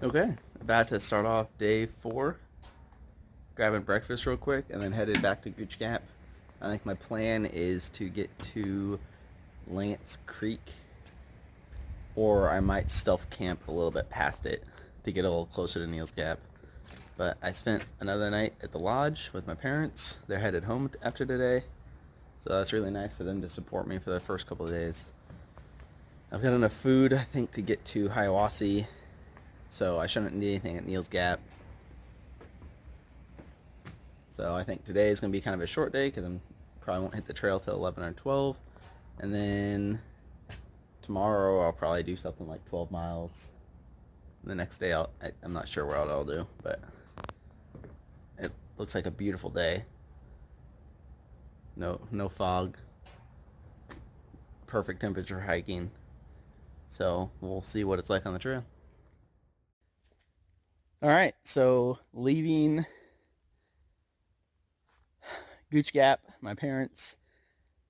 Okay, about to start off day 4, grabbing breakfast real quick, and then headed back to Gooch Gap. I think my plan is to get to Lance Creek, or I might stealth camp a little bit past it to get a little closer to Neal's Gap. But I spent another night at the lodge with my parents. They're headed home after today, so that's really nice for them to support me for the first couple of days. I've got enough food, I think, to get to Hiawassee, so I shouldn't need anything at Neal's Gap. So I think today is going to be kind of a short day because I probably won't hit the trail till 11 or 12. And then tomorrow I'll probably do something like 12 miles. The next day I'm not sure what I'll do, but it looks like a beautiful day. No fog. Perfect temperature for hiking. So we'll see what it's like on the trail. All right, so leaving Gooch Gap, my parents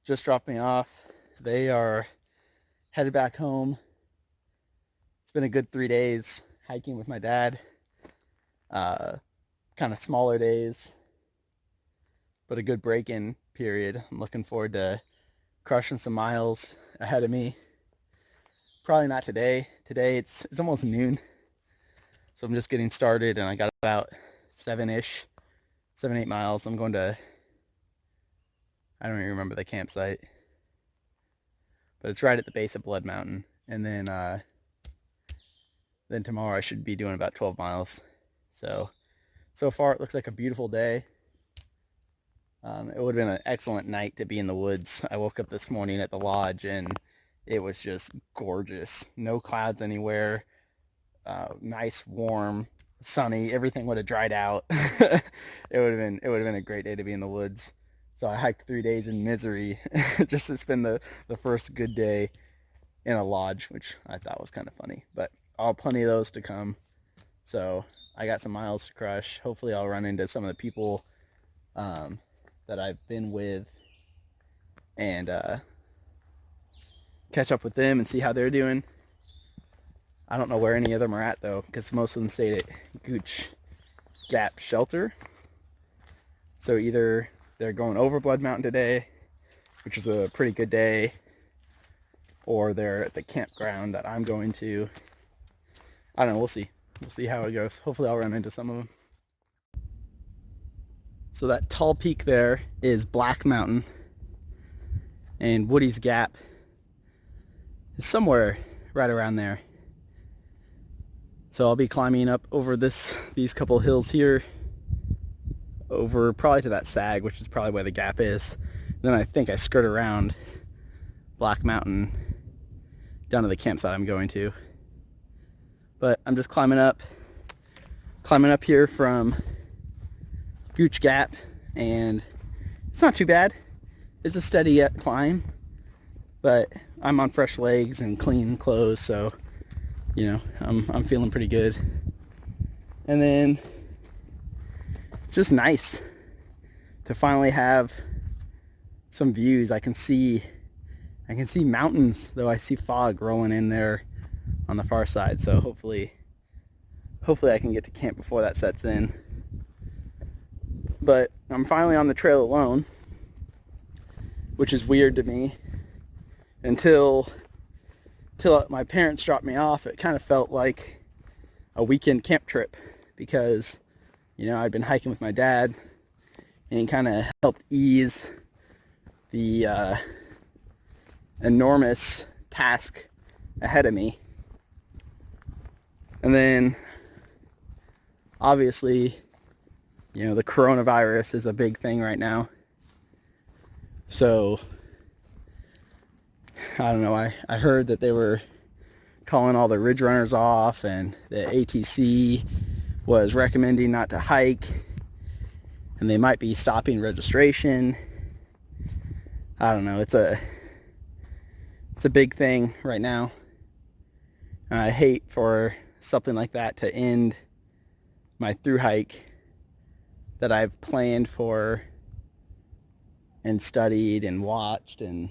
just dropped me off. They are headed back home. It's been a good 3 days hiking with my dad. Kind of smaller days, but a good break-in period. I'm looking forward to crushing some miles ahead of me. Probably not today. Today it's almost noon, so I'm just getting started, and I got about 7-8 miles. I'm going to, I don't even remember the campsite, but it's right at the base of Blood Mountain. And then tomorrow I should be doing about 12 miles. So far it looks like a beautiful day. It would have been an excellent night to be in the woods. I woke up this morning at the lodge and it was just gorgeous. No clouds anywhere. Nice, warm, sunny. Everything would have dried out. It would have been a great day to be in the woods. So I hiked 3 days in misery just to spend the first good day in a lodge, which I thought was kind of funny. But I'll have plenty of those to come. So I got some miles to crush. Hopefully I'll run into some of the people that I've been with and catch up with them and see how they're doing. I don't know where any of them are at though, because most of them stayed at Gooch Gap shelter. So either they're going over Blood Mountain today, which is a pretty good day, or they're at the campground that I'm going to. I don't know, we'll see. We'll see how it goes. Hopefully I'll run into some of them. So that tall peak there is Black Mountain, and Woody's Gap is somewhere right around there. So I'll be climbing up over these couple hills here, over probably to that sag, which is probably where the gap is. Then I think I skirt around Black Mountain down to the campsite I'm going to. But I'm just climbing up here from Gooch Gap, and it's not too bad. It's a steady climb, but I'm on fresh legs and clean clothes, so you know, I'm feeling pretty good. And then it's just nice to finally have some views. I can see mountains, though I see fog rolling in there on the far side. So hopefully I can get to camp before that sets in. But I'm finally on the trail alone, which is weird to me. Until my parents dropped me off, it kind of felt like a weekend camp trip, because you know, I'd been hiking with my dad and he kind of helped ease the enormous task ahead of me. And then obviously, you know, the coronavirus is a big thing right now. So I don't know, I heard that they were calling all the ridge runners off, and the ATC was recommending not to hike, and they might be stopping registration. I don't know, it's a big thing right now. And I hate for something like that to end my through hike that I've planned for and studied and watched and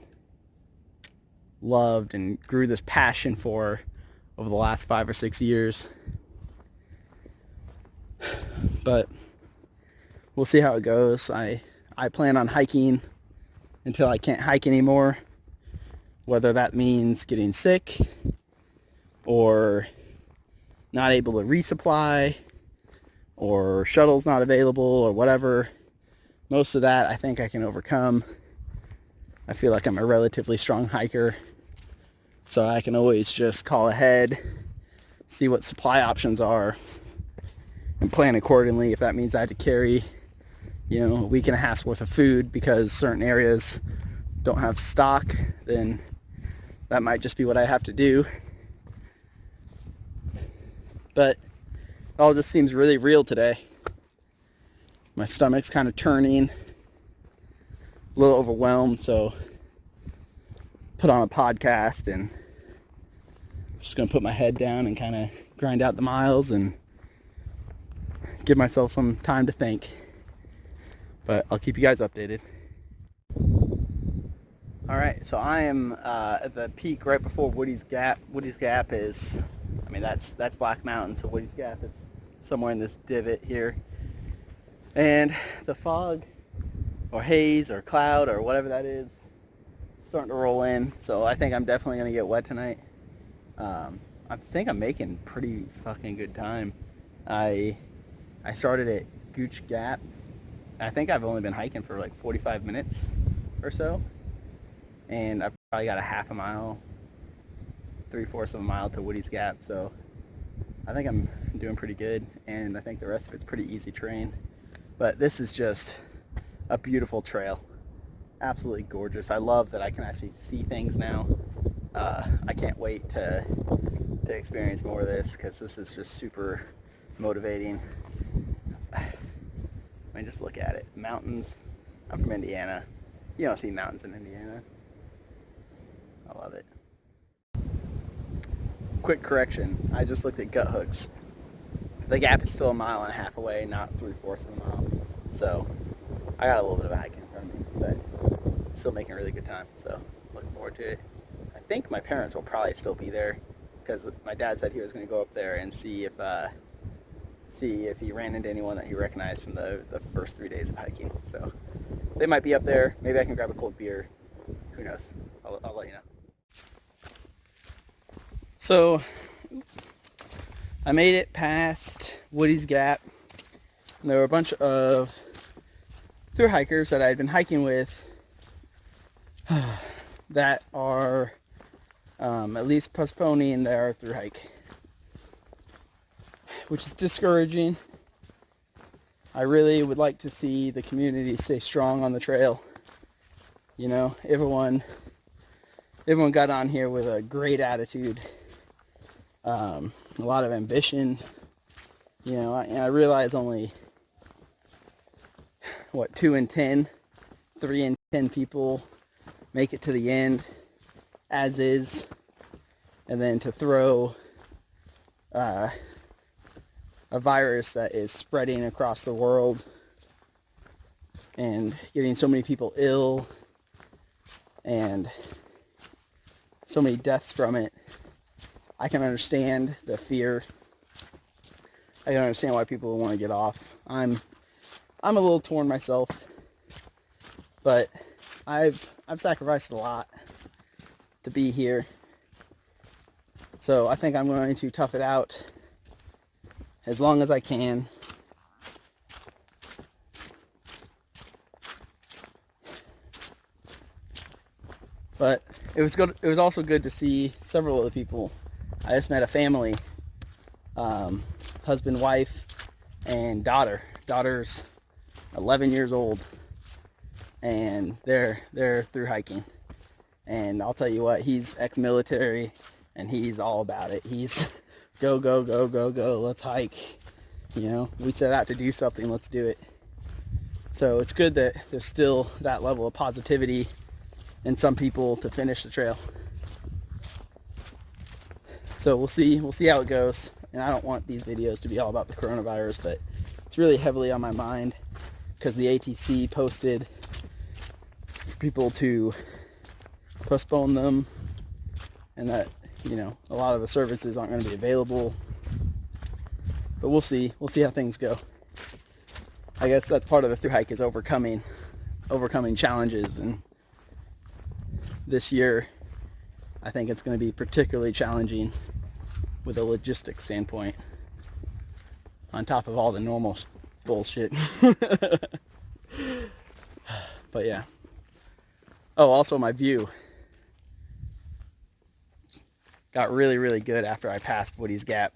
loved and grew this passion for over the last 5 or 6 years. But we'll see how it goes. I plan on hiking until I can't hike anymore, whether that means getting sick or not able to resupply or shuttles not available or whatever. Most of that I think I can overcome. I feel like I'm a relatively strong hiker, so I can always just call ahead, see what supply options are, and plan accordingly. If that means I had to carry, a week and a half's worth of food because certain areas don't have stock, then that might just be what I have to do. But it all just seems really real today. My stomach's kind of turning, a little overwhelmed, so put on a podcast and I'm just gonna put my head down and kind of grind out the miles and give myself some time to think. But I'll keep you guys updated. Alright, so I am at the peak right before Woody's Gap. Woody's Gap is, that's Black Mountain, so Woody's Gap is somewhere in this divot here. And the fog, or haze, or cloud, or whatever that is, starting to roll in. So I think I'm definitely going to get wet tonight. I think I'm making pretty fucking good time. I started at Gooch Gap. I think I've only been hiking for like 45 minutes or so. And I probably got a half a mile, 3/4 of a mile to Woody's Gap. So I think I'm doing pretty good. And I think the rest of it's pretty easy terrain. But this is just a beautiful trail. Absolutely gorgeous. I love that I can actually see things now. I can't wait to experience more of this because this is just super motivating. I mean, just look at it. Mountains. I'm from Indiana. You don't see mountains in Indiana. I love it. Quick correction. I just looked at gut hooks. The gap is still 1.5 miles away, not 3/4 of a mile. So I got a little bit of a hike in front of me, but I'm still making a really good time. So looking forward to it. I think my parents will probably still be there because my dad said he was going to go up there and see if he ran into anyone that he recognized from the first 3 days of hiking. So they might be up there. Maybe I can grab a cold beer. Who knows? I'll let you know. So I made it past Woody's Gap. And there were a bunch of thru hikers that I had been hiking with that are at least postponing their thru hike, which is discouraging. I really would like to see the community stay strong on the trail. Everyone got on here with a great attitude, a lot of ambition. I realize only 2 in 10, 3 in 10 people make it to the end as is, and then to throw a virus that is spreading across the world and getting so many people ill and so many deaths from it. I can understand the fear. I can understand why people want to get off. I'm a little torn myself, but I've sacrificed a lot to be here. So I think I'm going to tough it out as long as I can. But it was good. It was also good to see several of the people. I just met a family, husband, wife, and daughter. Daughter's 11 years old, and they're through hiking. And I'll tell you what, he's ex-military, and he's all about it. He's go, go, go, go, go. Let's hike. We set out to do something. Let's do it. So it's good that there's still that level of positivity in some people to finish the trail. So we'll see how it goes. And I don't want these videos to be all about the coronavirus, but it's really heavily on my mind because the ATC posted for people to postpone them, and that a lot of the services aren't going to be available. But we'll see how things go. I guess that's part of the thru hike, is overcoming challenges, and this year I think it's going to be particularly challenging with a logistics standpoint, on top of all the normal bullshit. But yeah. Oh, also my view got really, really good after I passed Woody's Gap.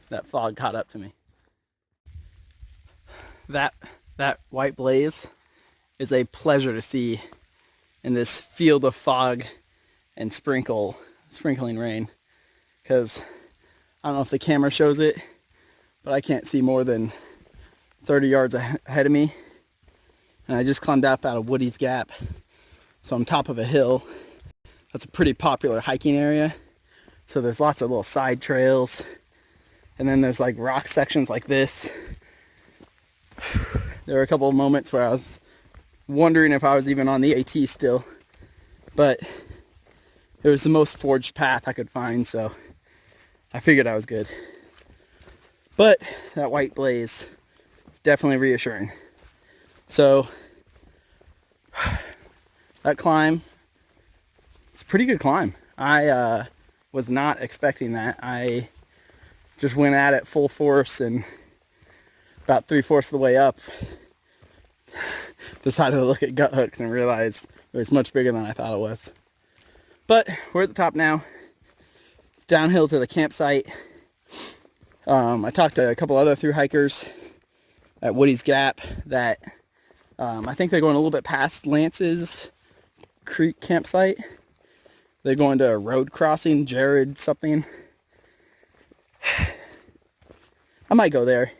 That fog caught up to me. That white blaze is a pleasure to see in this field of fog and sprinkling rain, because I don't know if the camera shows it, but I can't see more than 30 yards ahead of me. And I just climbed up out of Woody's Gap, so I'm top of a hill. That's a pretty popular hiking area, so there's lots of little side trails, and then there's like rock sections like this. There were a couple of moments where I was wondering if I was even on the AT still, but it was the most forged path I could find, so I figured I was good. But that white blaze is definitely reassuring. So that climb, it's a pretty good climb. I was not expecting that. I just went at it full force, and about 3/4 of the way up, decided to look at gut hooks and realized it was much bigger than I thought it was. But we're at the top now. It's downhill to the campsite. I talked to a couple other thru hikers at Woody's Gap that I think they're going a little bit past Lance's Creek campsite. They're going to a road crossing, Jarrard something. I might go there.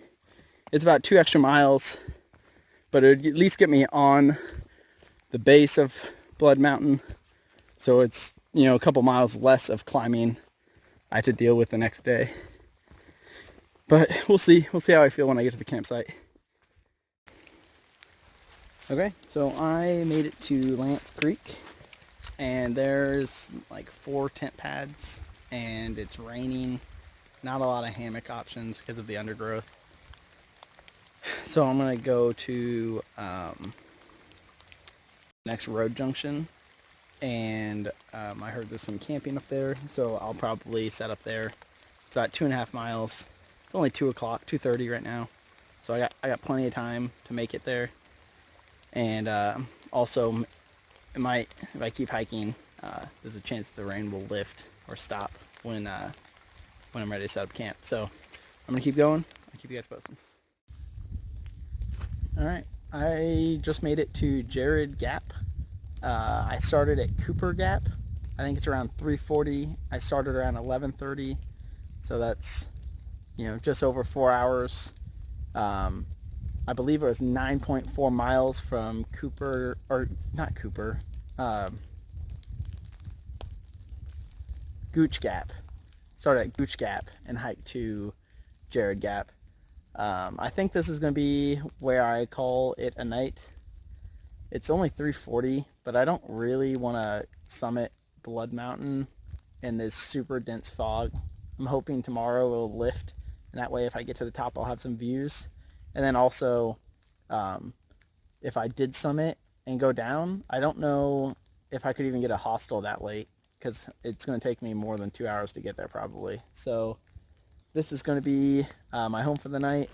It's about 2 extra miles, but it would at least get me on the base of Blood Mountain. So it's, a couple miles less of climbing I have to deal with the next day. But we'll see. We'll see how I feel when I get to the campsite. Okay, so I made it to Lance Creek, and there's like 4 tent pads, and it's raining. Not a lot of hammock options because of the undergrowth. So I'm going to go to next road junction, and I heard there's some camping up there, so I'll probably set up there. It's about 2.5 miles. It's only 2 o'clock, 2:30 right now, so I got plenty of time to make it there. And also, if I keep hiking, there's a chance the rain will lift or stop when I'm ready to set up camp. So I'm gonna keep going. I'll keep you guys posted. All right, I just made it to Jarrard Gap. I started at Cooper Gap. I think it's around 3:40. I started around 11:30, so that's just over 4 hours. I believe it was 9.4 miles from Cooper, or not Cooper, Gooch Gap. Started at Gooch Gap and hiked to Jarrard Gap. I think this is going to be where I call it a night. It's only 3:40, but I don't really want to summit Blood Mountain in this super dense fog. I'm hoping tomorrow will lift, and that way if I get to the top I'll have some views. And then also, if I did summit and go down, I don't know if I could even get a hostel that late, because it's going to take me more than 2 hours to get there probably. So this is going to be my home for the night.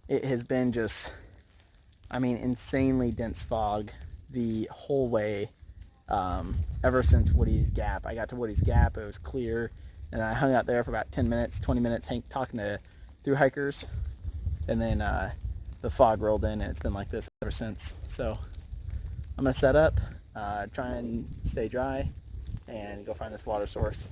It has been just, insanely dense fog the whole way, ever since Woody's Gap. I got to Woody's Gap, it was clear, and I hung out there for about 10 minutes, 20 minutes talking to thru hikers, and then the fog rolled in, and it's been like this ever since. So I'm going to set up, try and stay dry, and go find this water source.